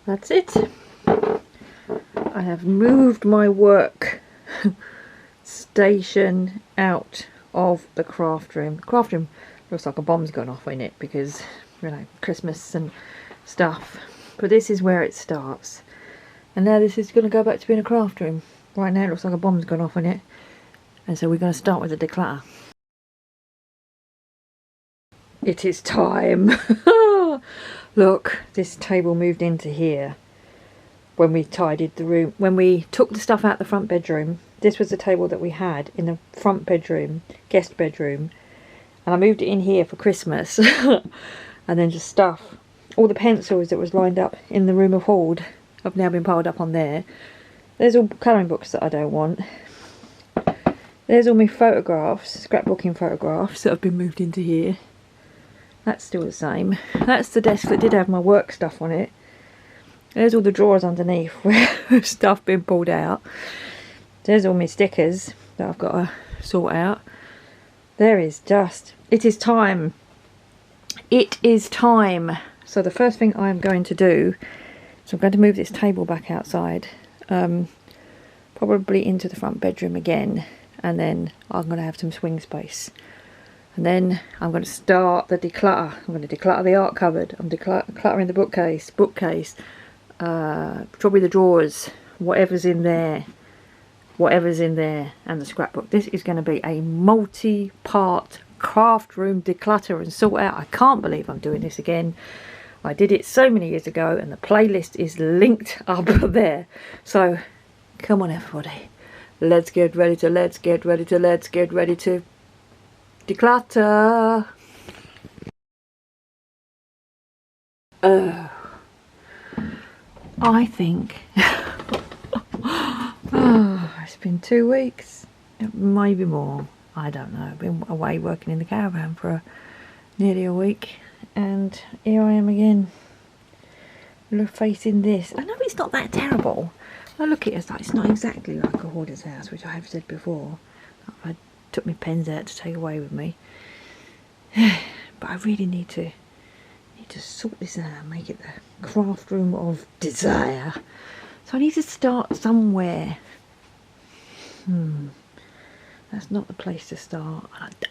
That's it. I have moved my work station out of the craft room. The craft room looks like a bomb's gone off in it because, you know, Christmas and stuff. But this is where it starts. And now this is going to go back to being a craft room. Right now it looks like a bomb's gone off in it. And so we're going to start with the declutter. It is time. Look, this table moved into here when we tidied the room. When we took the stuff out the front bedroom, this was the table that we had in the front bedroom, guest bedroom. And I moved it in here for Christmas. And then just stuff. All the pencils that was lined up in the room of hoard have now been piled up on there. There's all colouring books that I don't want. There's all my photographs, scrapbooking photographs that have been moved into here. That's still the same. That's the desk that did have my work stuff on it. There's all the drawers underneath where stuff been pulled out. There's all my stickers that I've got to sort out. There is just... It is time. It is time. So the first thing I'm going to do is I'm going to move this table back outside. Probably into the front bedroom again. And then I'm going to have some swing space. And then I'm going to start the declutter. I'm going to declutter the art cupboard. I'm decluttering the bookcase, probably the drawers, whatever's in there, and the scrapbook. This is going to be a multi-part craft room declutter and sort out. I can't believe I'm doing this again. I did it so many years ago, and the playlist is linked up there. So, come on everybody. Let's get ready to declutter. I think it's been 2 weeks, maybe more. I don't know. I've been away working in the caravan for nearly a week, and here I am again, facing this. I know it's not that terrible. I look at it as like it's not exactly like a hoarder's house, which I have said before. I took my pens out to take away with me, but I really need to sort this out and make it the craft room of desire. So I need to start somewhere. That's not the place to start.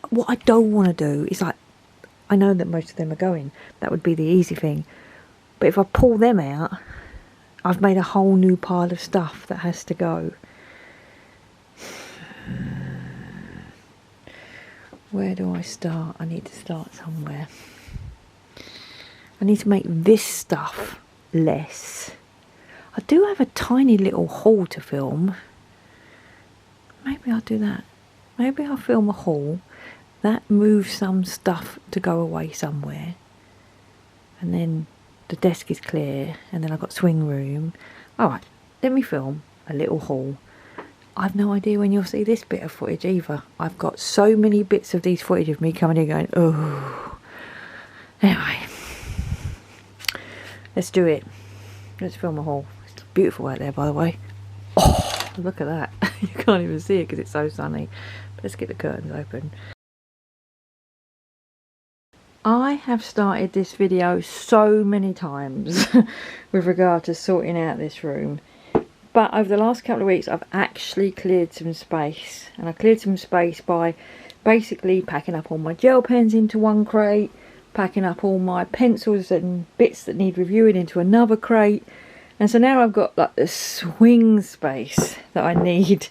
What I don't want to do is, like, I know that most of them are going. That would be the easy thing. But if I pull them out, I've made a whole new pile of stuff that has to go. Where do I start? I need to start somewhere. I need to make this stuff less. I do have a tiny little haul to film. Maybe I'll do that. Maybe I'll film a haul that moves some stuff to go away somewhere. And then the desk is clear, and then I've got swing room. Alright, let me film a little haul. I've no idea when you'll see this bit of footage either. I've got so many bits of these footage of me coming in going, oh. Anyway, let's do it. Let's film a haul. It's beautiful out there, by the way. Oh, look at that. You can't even see it because it's so sunny. But let's get the curtains open. I have started this video so many times with regard to sorting out this room. But over the last couple of weeks I've actually cleared some space. And I cleared some space by basically packing up all my gel pens into one crate, packing up all my pencils and bits that need reviewing into another crate. And so now I've got like the swing space that I need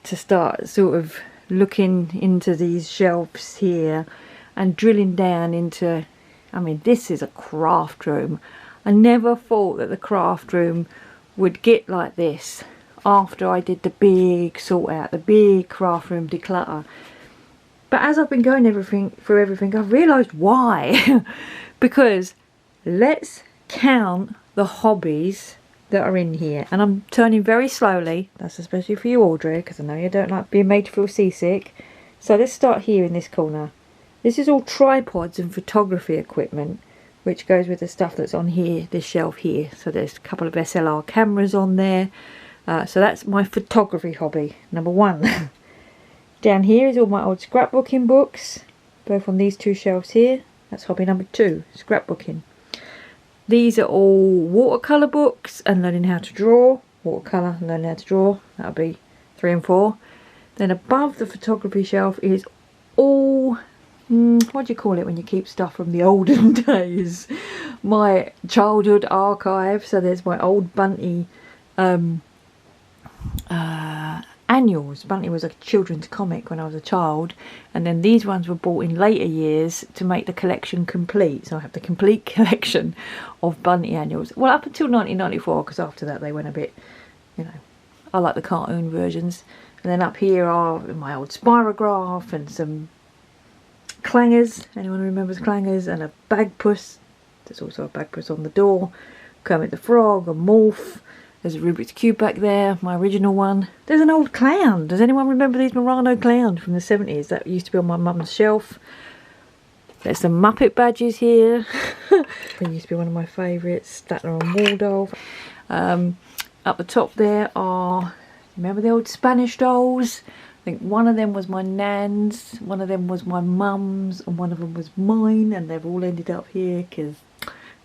to start sort of looking into these shelves here and drilling down into, I mean, this is a craft room. I never thought that the craft room would get like this after I did the big sort out, the big craft room declutter. But as I've been going through everything, I've realised why. Because let's count the hobbies that are in here. And I'm turning very slowly. That's especially for you, Audrey, because I know you don't like being made to feel seasick. So let's start here in this corner. This is all tripods and photography equipment, which goes with the stuff that's on here, this shelf here. So there's a couple of SLR cameras on there. So that's my photography hobby, number one. Down here is all my old scrapbooking books, both on these two shelves here. That's hobby number 2, scrapbooking. These are all watercolour books and learning how to draw. Watercolour and learning how to draw. That'll be 3 and 4. Then above the photography shelf is all, what do you call it when you keep stuff from the olden days? My childhood archive. So there's my old Bunty annuals. Bunty was a children's comic when I was a child, and then these ones were bought in later years to make the collection complete. So I have the complete collection of Bunty annuals. Well, up until 1994, because after that they went a bit, you know, I like the cartoon versions. And then up here are my old spirograph and some clangers. Anyone remembers clangers? And a bagpuss. There's also a bagpuss on the door. Kermit the Frog, a morph. There's a Rubik's Cube back there, my original one. There's an old clown. Does anyone remember these Murano clowns from the 70s? That used to be on my mum's shelf. There's some Muppet badges here. They used to be one of my favourites. Statler and Waldorf. Up the top there are, remember the old Spanish dolls? I think one of them was my nan's, one of them was my mum's, and one of them was mine. And they've all ended up here because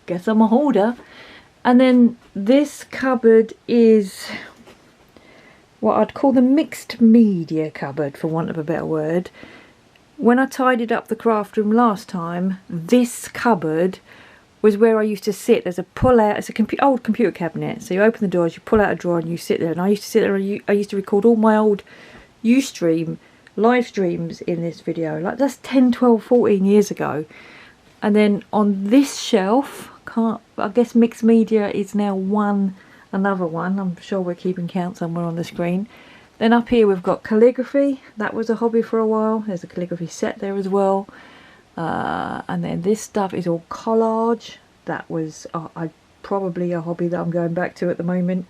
guess I'm a hoarder. And then this cupboard is what I'd call the mixed media cupboard, for want of a better word. When I tidied up the craft room last time, this cupboard was where I used to sit. There's a pull out, it's a old computer cabinet. So you open the doors, you pull out a drawer and you sit there. And I used to sit there and I used to record all my old Ustream live streams in this video. Like that's 10, 12, 14 years ago. And then on this shelf, I guess mixed media is now another one. I'm sure we're keeping count somewhere on the screen. Then up here we've got calligraphy. That was a hobby for a while. There's a calligraphy set there as well. And then this stuff is all collage. That was probably a hobby that I'm going back to at the moment.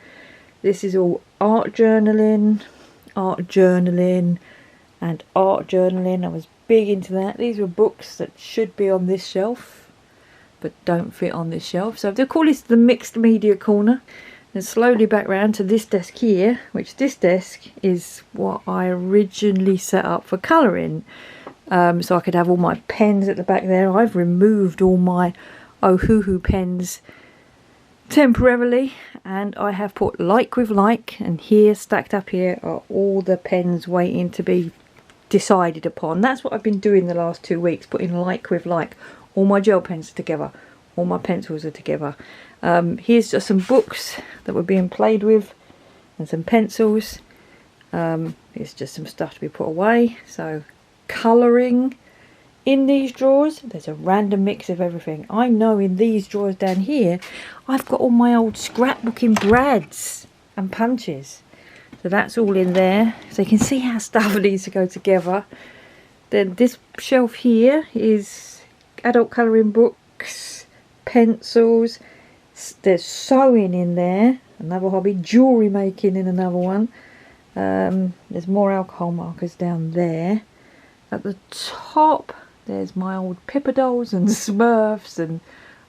This is all art journaling, and art journaling. I was big into that. These were books that should be on this shelf but don't fit on this shelf. So they'll call this the mixed media corner. And slowly back round to this desk here, which this desk is what I originally set up for colouring. So I could have all my pens at the back there. I've removed all my Ohuhu pens temporarily, and I have put like with like, and here, stacked up here, are all the pens waiting to be decided upon. That's what I've been doing the last 2 weeks, putting like with like. All my gel pens are together, all my pencils are together. Here's just some books that were being played with, and some pencils. It's just some stuff to be put away. So colouring in these drawers, there's a random mix of everything. I know in these drawers down here, I've got all my old scrapbooking brads and punches. So that's all in there. So you can see how stuff needs to go together. Then this shelf here is adult colouring books, pencils. There's sewing in there, another hobby. Jewellery making in another one. There's more alcohol markers down there. At the top there's my old Pippa dolls and Smurfs and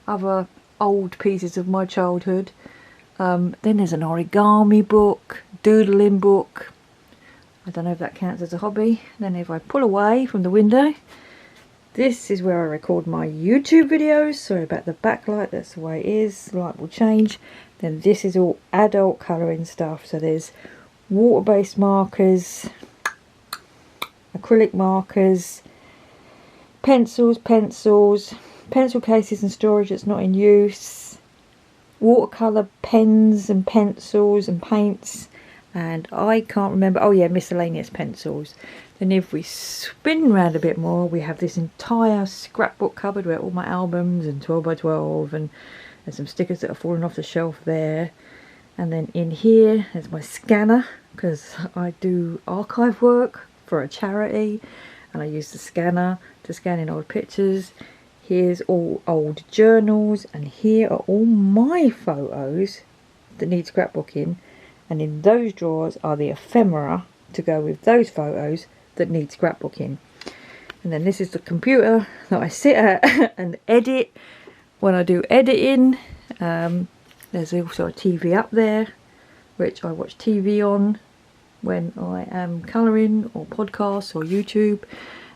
other old pieces of my childhood. Then there's an origami book, doodling book. I don't know if that counts as a hobby. Then if I pull away from the window, this is where I record my YouTube videos. Sorry about the backlight, that's the way it is. The light will change. Then this is all adult colouring stuff. So there's water-based markers, acrylic markers, pencil cases and storage that's not in use, watercolour pens and pencils and paints, and I can't remember, oh yeah, miscellaneous pencils. Then if we spin round a bit more, we have this entire scrapbook cupboard where all my albums and 12 by 12 and there's some stickers that are falling off the shelf there. And then in here there's my scanner, because I do archive work for a charity and I use the scanner to scan in old pictures. Here's all old journals, and here are all my photos that need scrapbooking, and in those drawers are the ephemera to go with those photos that need scrapbooking. And then this is the computer that I sit at and edit when I do editing. There's also a TV up there which I watch TV on when I am colouring or podcasts or YouTube.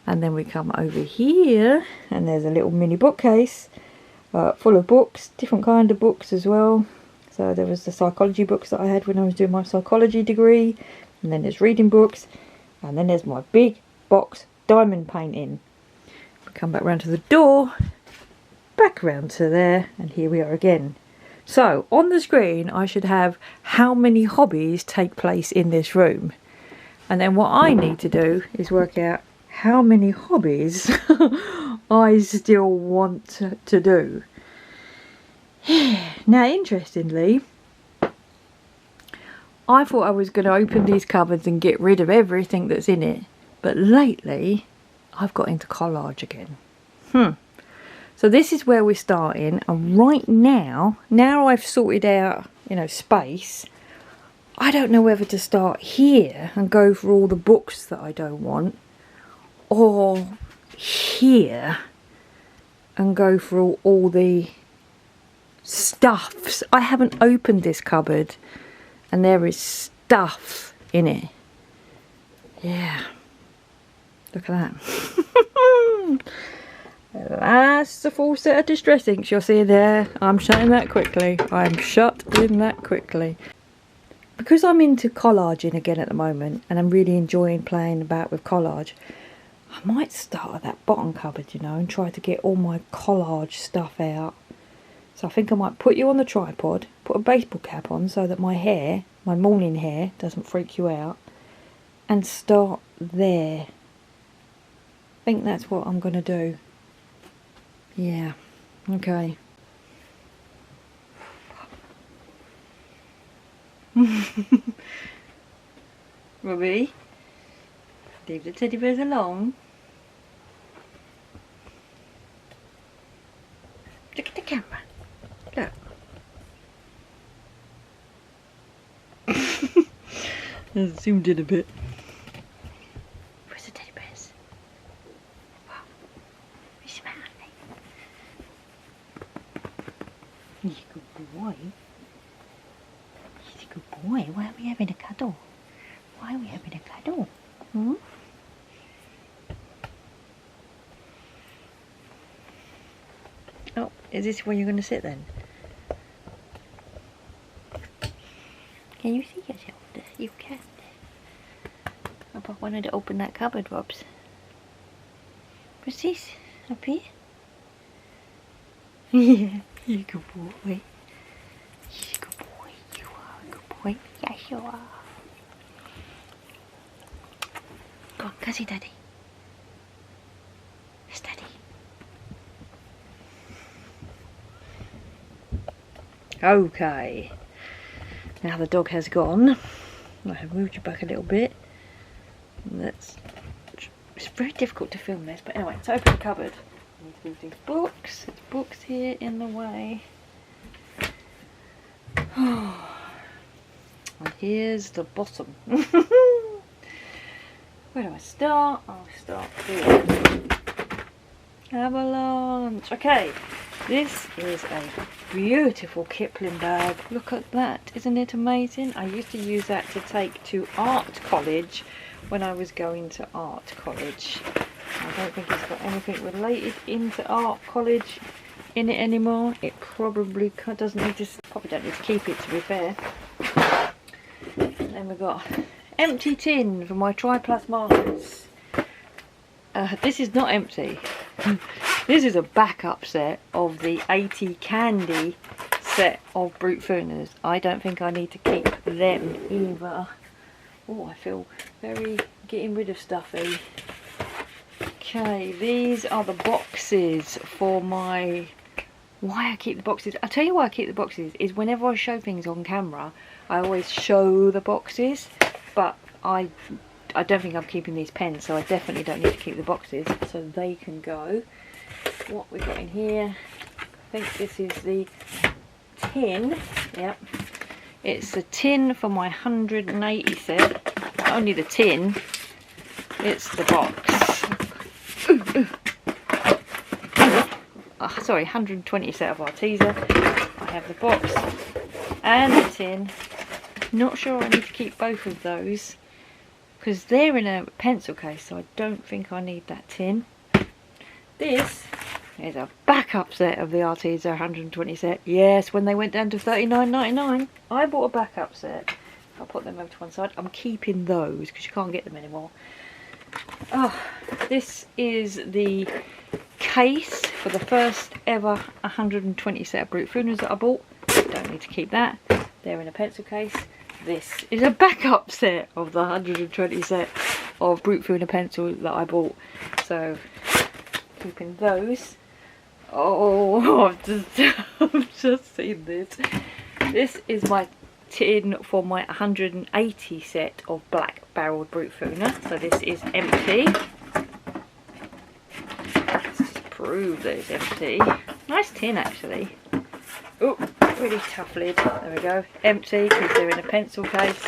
And then we come over here and there's a little mini bookcase full of books, different kind of books as well. So there was the psychology books that I had when I was doing my psychology degree, and then there's reading books, and then there's my big box diamond painting. We come back round to the door, back around to there, and here we are again. So on the screen I should have how many hobbies take place in this room, and then what I need to do is work out how many hobbies I still want to do. Now interestingly, I thought I was going to open these cupboards and get rid of everything that's in it, but lately I've got into collage again. So this is where we're starting, and right now I've sorted out, you know, space, I don't know whether to start here and go for all the books that I don't want, or here and go for all the stuffs. I haven't opened this cupboard and there is stuff in it. Yeah, look at that. That's the full set of distress inks you'll see there. I'm shutting that quickly. I'm shutting that quickly. Because I'm into collaging again at the moment, and I'm really enjoying playing about with collage, I might start at that bottom cupboard, you know, and try to get all my collage stuff out. So I think I might put you on the tripod, put a baseball cap on so that my hair, my morning hair, doesn't freak you out, and start there. I think that's what I'm going to do. Yeah, okay. Ruby, leave the teddy bears alone. Look at the camera. Look. I zoomed in a bit. Where's the teddy bears? Wow. Where's your man? He's a good boy. He's a good boy. Why are we having a cuddle? Why are we having a cuddle? Hmm? Oh, is this where you're going to sit then? Can you see yourself there? You can. I wanted to open that cupboard, Robs. What's this? Up here? Yeah, you're a good boy. You're a good boy. You are a good boy. Yes, you are. Go on, go see Daddy. It's Daddy. Okay. Now the dog has gone. I have moved you back a little bit. It's very difficult to film this, but anyway, let's open the cupboard. I need to move these books. There's books here in the way. And here's the bottom. Where do I start? I'll start here. Avalanche. Okay, this is a beautiful Kipling bag. Look at that, isn't it amazing? I used to use that to take to art college when I was going to art college. I don't think it's got anything related into art college in it anymore. It probably doesn't need to, probably don't need to keep it, to be fair. And then we've got empty tin for my Tri-Plus markers. This is not empty. This is a backup set of the 80 candy set of Brute Fooners. I don't think I need to keep them either. Oh, I feel very getting rid of stuffy. Okay, these are the boxes for my... Why I keep the boxes? I'll tell you why I keep the boxes is whenever I show things on camera, I always show the boxes, but I don't think I'm keeping these pens, so I definitely don't need to keep the boxes, so they can go. What we got in here, I think this is the tin. Yep, it's the tin for my 180 set. Not only the tin, it's the box. Oh, sorry, 120 set of Arteza. I have the box and the tin. Not sure I need to keep both of those because they're in a pencil case, so I don't think I need that tin. This There's a backup set of the Arteza 120 set. Yes, when they went down to $39.99, I bought a backup set. I'll put them over to one side. I'm keeping those because you can't get them anymore. Oh, this is the case for the first ever 120 set of Brute Funas that I bought. Don't need to keep that. They're in a pencil case. This is a backup set of the 120 set of Brute Funa pencils that I bought. So, keeping those. Oh, I've just seen this. This is my tin for my 180 set of black barreled Brute Funa. So this is empty. Let's just prove that it's empty. Nice tin actually. Oh, really tough lid. There we go. Empty because they're in a pencil case.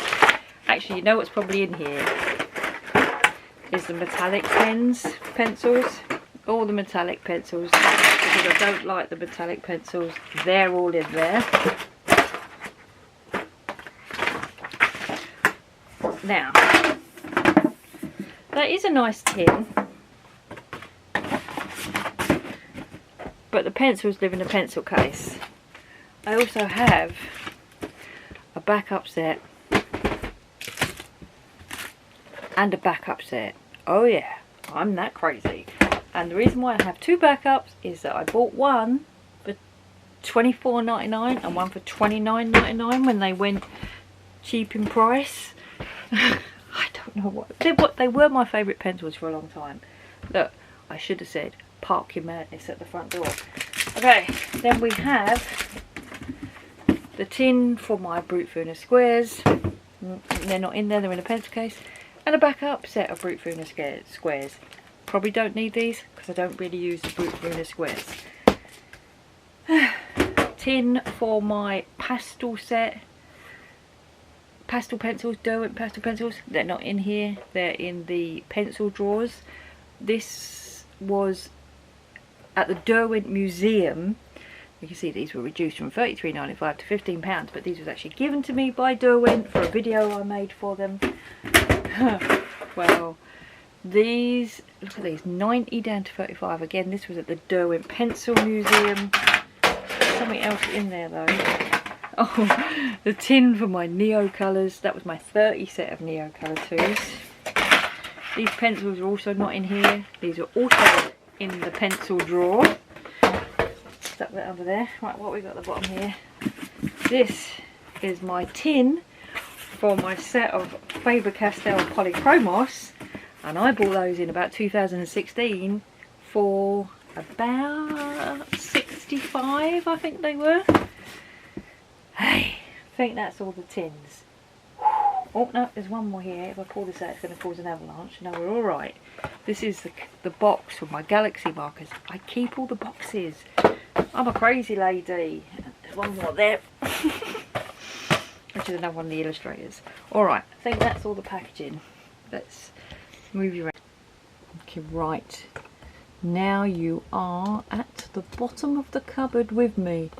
Actually, you know what's probably in here is the metallic pencils. All the metallic pencils, because I don't like the metallic pencils. They're all in there. Now, that is a nice tin, but the pencils live in a pencil case. I also have a backup set and a backup set. Oh yeah, I'm that crazy. And the reason why I have two backups is that I bought one for $24.99 and one for $29.99 when they went cheap in price. I don't know what they were my favourite pencils for a long time. Look, I should have said park your madness at the front door. Okay, then we have the tin for my Brute Funa squares. They're not in there, they're in a pencil case. And a backup set of Brute Funa squares. Probably don't need these because I don't really use the Brute Funa squares. Tin for my pastel set. Pastel pencils, Derwent pastel pencils. They're not in here, they're in the pencil drawers. This was at the Derwent Museum. You can see these were reduced from $33.95 to £15, but these was actually given to me by Derwent for a video I made for them. Well, these, look at these, 90 down to 35. Again, this was at the Derwent Pencil Museum. There's something else in there though. Oh, the tin for my Neo colours. That was my 30 set of Neo colour 2s. These pencils are also not in here. These are also in the pencil drawer. Stuck that under there. Right, what we got at the bottom here. This is my tin for my set of Faber-Castell Polychromos, and I bought those in about 2016 for about 65, I think they were. Hey, I think that's all the tins. Oh no, there's one more here. If I pull this out, it's going to cause an avalanche. No, we're all right. This is the box with my galaxy markers. I keep all the boxes. I'm a crazy lady. There's one more there. Which is another one of the illustrators. Alright, I think that's all the packaging. Let's move you around. Okay, right. Now you are at the bottom of the cupboard with me.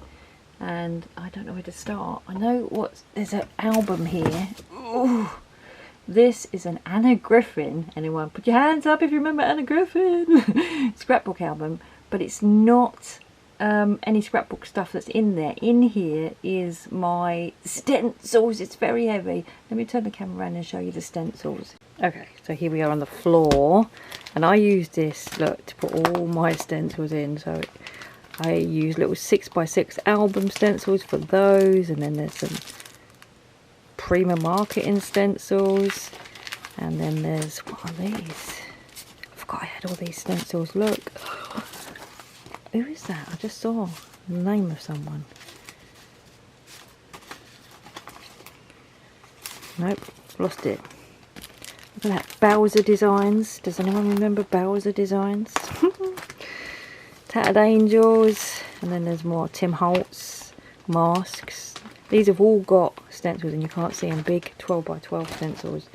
And I don't know where to start. I know there's an album here. Ooh, this is an Anna Griffin. Anyone put your hands up if you remember Anna Griffin. Scrapbook album. But it's not any scrapbook stuff that's in there. In here is my stencils. It's very heavy. Let me turn the camera around and show you the stencils. Okay, so here we are on the floor, and I use this, look, to put all my stencils in. So I use little 6x6 album stencils for those, and then there's some Prima marketing stencils, and then there's, what are these? I forgot I had all these stencils. Look. Who is that? I just saw the name of someone. Nope, lost it. Look at that. Bowser Designs. Does anyone remember Bowser Designs? Tattered Angels. And then there's more Tim Holtz masks. These have all got stencils and you can't see them. Big 12x12 stencils.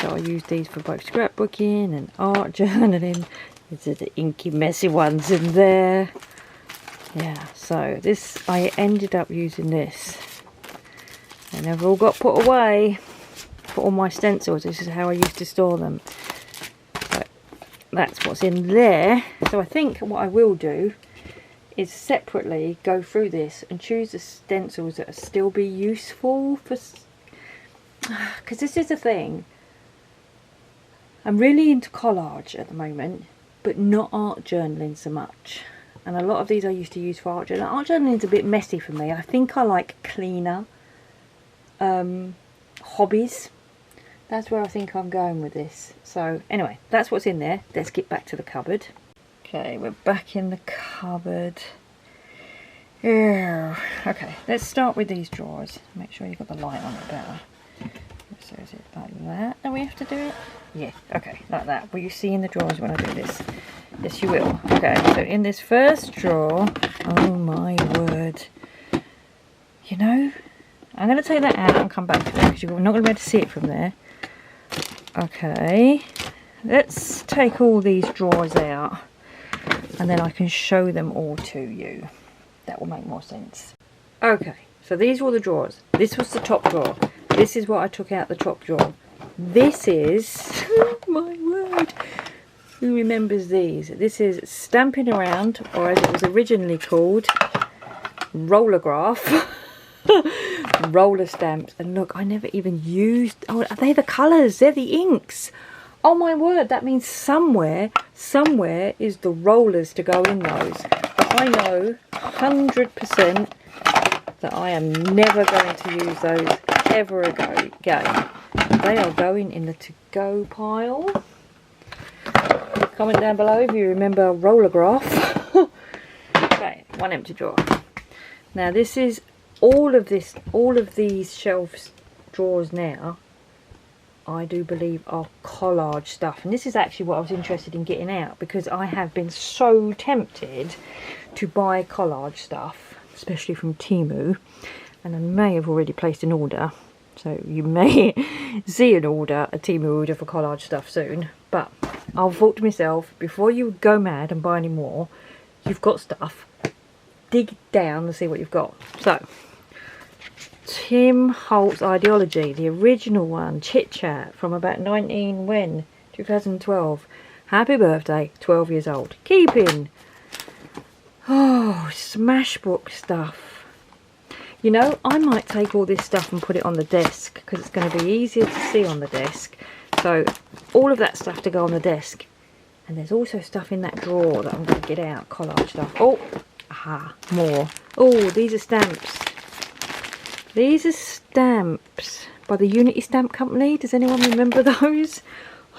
So I use these for both scrapbooking and art journaling. These are the inky messy ones in there. Yeah, so this, I ended up using this. They never all got put away. Put all my stencils, this is how I used to store them. But that's what's in there. So I think what I will do is separately go through this and choose the stencils that will still be useful for, because this is the thing, I'm really into collage at the moment, but not art journaling so much. And a lot of these I used to use for art journaling. Art journaling is a bit messy for me. I think I like cleaner hobbies. That's where I think I'm going with this. So anyway, that's what's in there. Let's get back to the cupboard. Okay, we're back in the cupboard. Yeah. Okay, let's start with these drawers. Make sure you've got the light on it better. So is it like that? Do we have to do it? Yeah, okay, like that. Will you see in the drawers when I do this? Yes, you will. Okay, so in this first drawer, oh my word. You know, I'm going to take that out and come back to it because you're not going to be able to see it from there. Okay, let's take all these drawers out and then I can show them all to you. That will make more sense. Okay, so these were all the drawers. This was the top drawer. This is what I took out the top drawer. This is, oh my word, who remembers these? This is Stamping Around, or as it was originally called, Rollergraph. Roller stamps. And look, I never even used, oh, are they the colours? They're the inks. Oh my word, that means somewhere is the rollers to go in those. But I know 100% that I am never going to use those ever again. They are going in the to-go pile. Comment down below if you remember Rollergraph. Okay, one empty drawer. Now this is all of these shelves, drawers now, I do believe are collage stuff. And this is actually what I was interested in getting out, because I have been so tempted to buy collage stuff, especially from Temu. And I may have already placed an order. So you may see a Temu order for collage stuff soon. But I'll thought to myself, before you go mad and buy any more, you've got stuff, dig down and see what you've got. So, Tim Holt's Ideology, the original one, Chit Chat, from about 2012. Happy birthday, 12 years old. Keeping. Oh, Smashbook stuff. You know, I might take all this stuff and put it on the desk because it's going to be easier to see on the desk. So, all of that stuff to go on the desk. And there's also stuff in that drawer that I'm going to get out, collage stuff. Oh, aha, more. Oh, these are stamps. These are stamps by the Unity Stamp Company. Does anyone remember those?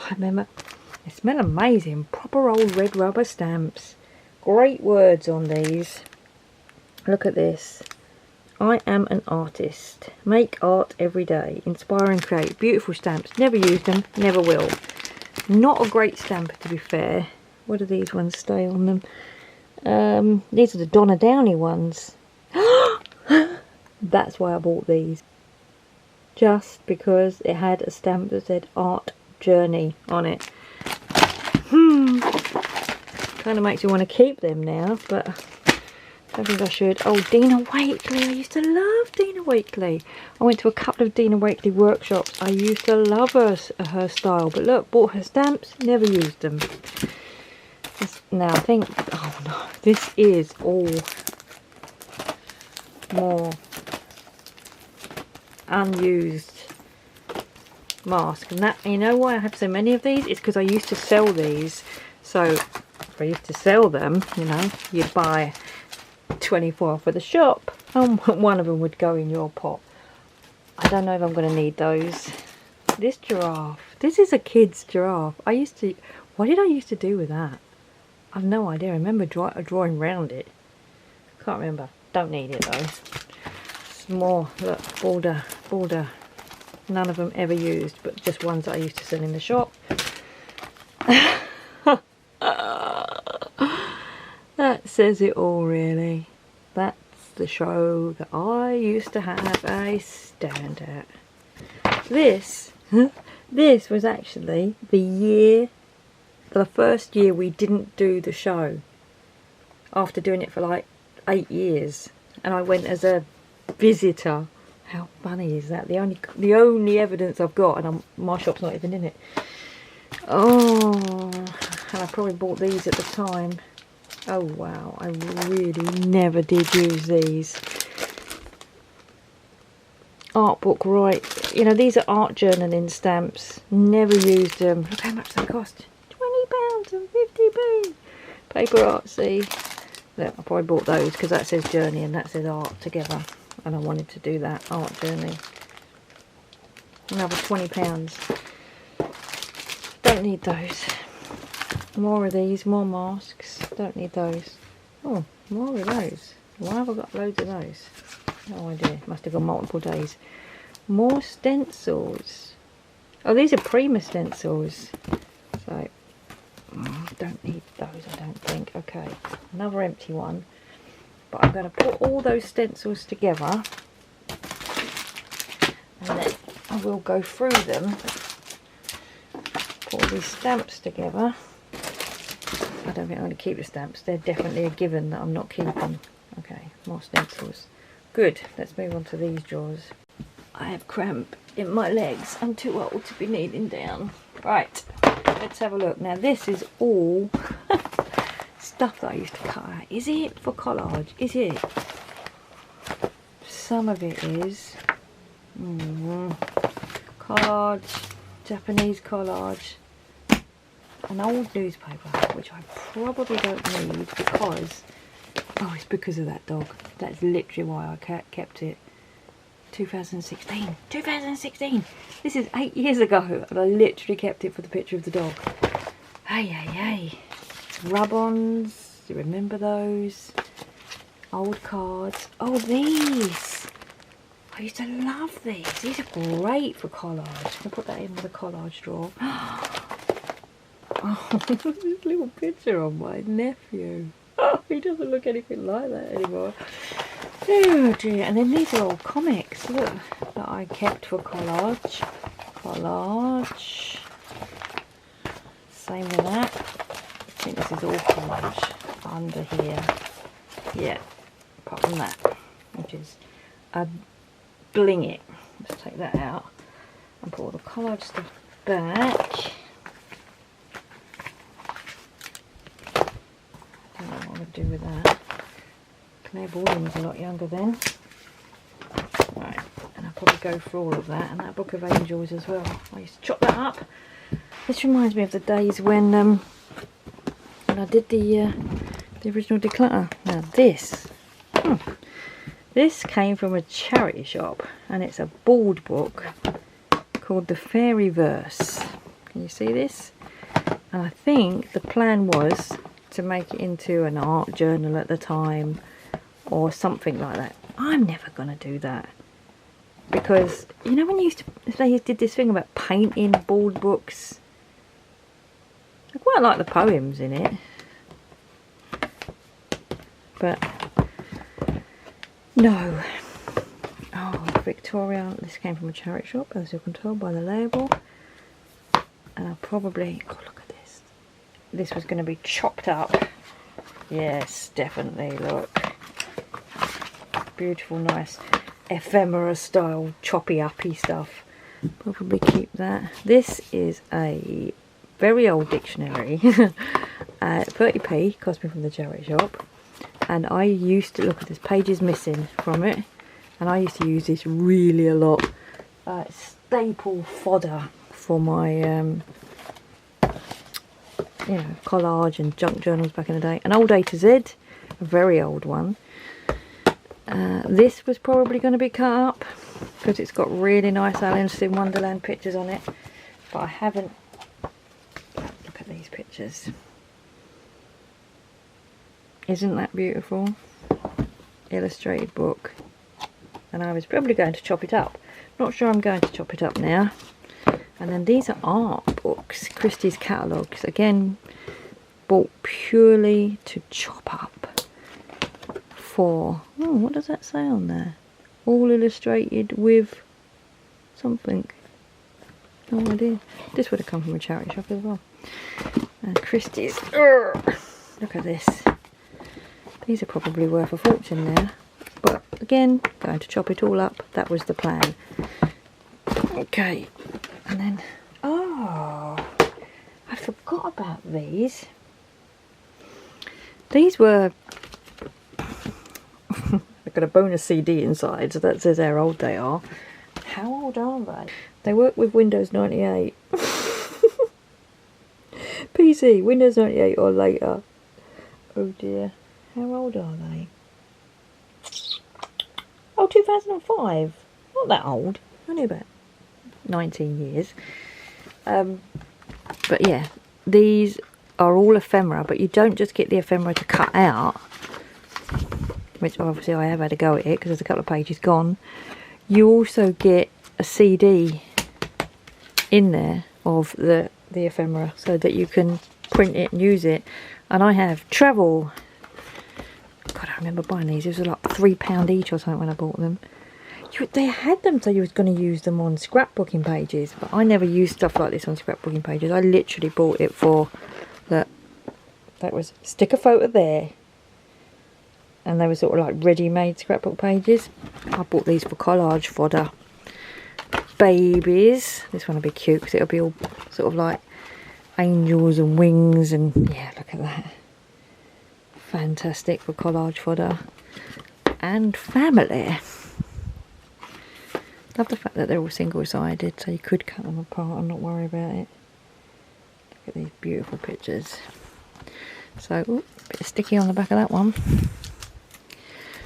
I remember. They smell amazing. Proper old red rubber stamps. Great words on these. Look at this. I am an artist. Make art every day. Inspire and create. Beautiful stamps. Never used them. Never will. Not a great stamper, to be fair. What do these ones say on them? These are the Donna Downey ones. That's why I bought these. Just because it had a stamp that said ArtJourney on it. Kind of makes you want to keep them now, but I think I should. Oh, Dina Wakley. I used to love Dina Wakley. I went to a couple of Dina Wakley workshops. I used to love her style. But look, bought her stamps, never used them. Now I think, oh no, this is all more unused mask. And that, you know why I have so many of these? It's because I used to sell these. So if I used to sell them, you know, you'd buy 24 for the shop and one of them would go in your pot. I don't know if I'm going to need those. This giraffe, this is a kid's giraffe. What did I used to do with that? I've no idea. I remember drawing around it. Can't remember. Don't need it though. It's more, look, border. None of them ever used, but just ones that I used to sell in the shop. That says it all, really. That's the show that I used to have a stand at. This was actually the first year we didn't do the show. After doing it for like 8 years, and I went as a visitor. How funny is that? The only evidence I've got, and my shop's not even in it. Oh, and I probably bought these at the time. Oh wow, I really never did use these. Art book, right? You know, these are art journaling stamps. Never used them. Look how much they cost. £20 and 50p. Paper Artsy. Look, I probably bought those because that says journey and that says art together. And I wanted to do that, ArtJourney. Another £20. Don't need those. More of these, more masks. Don't need those. Oh, more of those. Why have I got loads of those? No idea. Must have gone multiple days. More stencils. Oh, these are Prima stencils. So, don't need those, I don't think. Okay, another empty one. But I'm going to put all those stencils together. And then I will go through them. Put all these stamps together. I don't think I'm going to keep the stamps. They're definitely a given that I'm not keeping. Okay, more stencils. Good, let's move on to these drawers. I have cramp in my legs. I'm too old to be kneeling down. Right, let's have a look. Now this is all stuff that I used to cut out. Is it for collage? Is it? Some of it is. Collage, Japanese collage. An old newspaper, which I probably don't need because... Oh, it's because of that dog. That's literally why I kept it. 2016. 2016! This is 8 years ago and I literally kept it for the picture of the dog. Hey, hey, hey. Rub-ons. Do you remember those? Old cards. Oh, these! I used to love these. These are great for collage. I'll put that in with a collage drawer. Oh, this little picture of my nephew. Oh, he doesn't look anything like that anymore. Oh dear. And then these are all comics, look, that I kept for collage. Collage. Same with that. I think this is all collage under here. Yeah, apart from that, which is a bling it. Let's take that out and put all the collage stuff back. I don't know what I would do with that. Claire Baldwin was a lot younger then. Right, and I'll probably go through all of that, and that Book of Angels as well. I used to chop that up. This reminds me of the days when I did the original Declutter. Now this, this came from a charity shop, and it's a board book called the Fairy Verse. Can you see this? And I think the plan was to make it into an art journal at the time or something like that. I'm never going to do that because, you know, when they did this thing about painting board books, I quite like the poems in it, but no. Oh, Victoria, this came from a charity shop, as you can tell by the label. And I'll probably, oh look at this, this was going to be chopped up. Yes, definitely, look. Beautiful, nice ephemera style choppy uppy stuff. Probably keep that. This is a very old dictionary. 30p, cost me from the charity shop. And I used to, look at this, page is missing from it. And I used to use this really a lot. Staple fodder for my, you know, collage and junk journals back in the day. An old A to Z, a very old one. This was probably going to be cut up because it's got really nice Alice in Wonderland pictures on it. But I haven't. Look at these pictures. Isn't that beautiful? Illustrated book. And I was probably going to chop it up. Not sure I'm going to chop it up now. And then these are art books, Christie's catalogues. Again, bought purely to chop up for, oh, what does that say on there? All illustrated with something. No idea. This would have come from a charity shop as well. And Christie's, look at this. These are probably worth a fortune there. But again, going to chop it all up. That was the plan. Okay. And then, oh, I forgot about these. These were... I've got a bonus CD inside, so that says how old they are. How old are they? They work with Windows 98. PC, Windows 98 or later. Oh dear. How old are they? Oh, 2005. Not that old. Only about 19 years. But yeah, these are all ephemera, but you don't just get the ephemera to cut out, which obviously I have had a go at it because there's a couple of pages gone. You also get a CD in there of the ephemera so that you can print it and use it. And I have travel. God, I remember buying these. It was like £3 each or something when I bought them. They had them so you was going to use them on scrapbooking pages, but I never used stuff like this on scrapbooking pages. I literally bought it for that was stick a photo there, and they were sort of like ready-made scrapbook pages. I bought these for collage fodder. Babies. This one will be cute because it'll be all sort of like angels and wings, and yeah, look at that. Fantastic for collage fodder. And family. Love the fact that they're all single-sided, so you could cut them apart and not worry about it. Look at these beautiful pictures. So, ooh, a bit of sticky on the back of that one.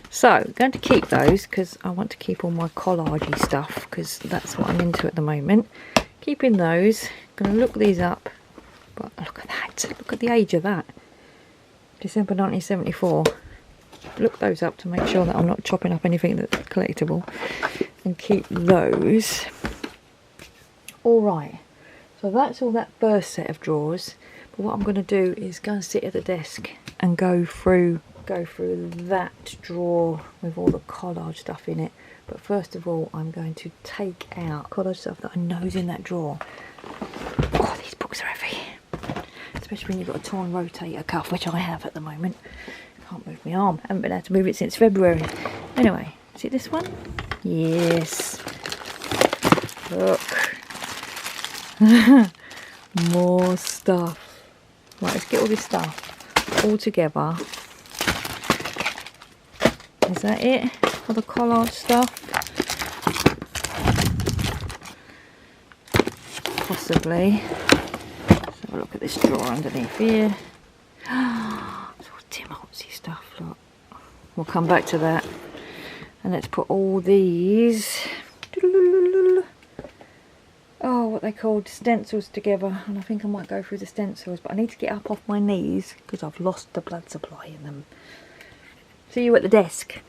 So, I'm going to keep those because I want to keep all my collage-y stuff because that's what I'm into at the moment. Keeping those. Going to look these up. But look at that. Look at the age of that. December 1974. Look those up to make sure that I'm not chopping up anything that's collectible. And keep those. Alright, so that's all that first set of drawers. But what I'm going to do is go and sit at the desk and go through that drawer with all the collage stuff in it. But first of all, I'm going to take out collage stuff that I know is in that drawer. Oh, these books are heavy. Especially when you've got a torn rotator cuff, which I have at the moment. Can't move my arm. Haven't been able to move it since February. Anyway, see this one? Yes. Look. More stuff. Right, let's get all this stuff all together. Is that it for the collage stuff? Possibly. Let's have a look at this drawer underneath here. It's all Timothy stuff, look. We'll come back to that. And let's put all these, oh, what they called stencils together. And I think I might go through the stencils, but I need to get up off my knees because I've lost the blood supply in them. See you at the desk.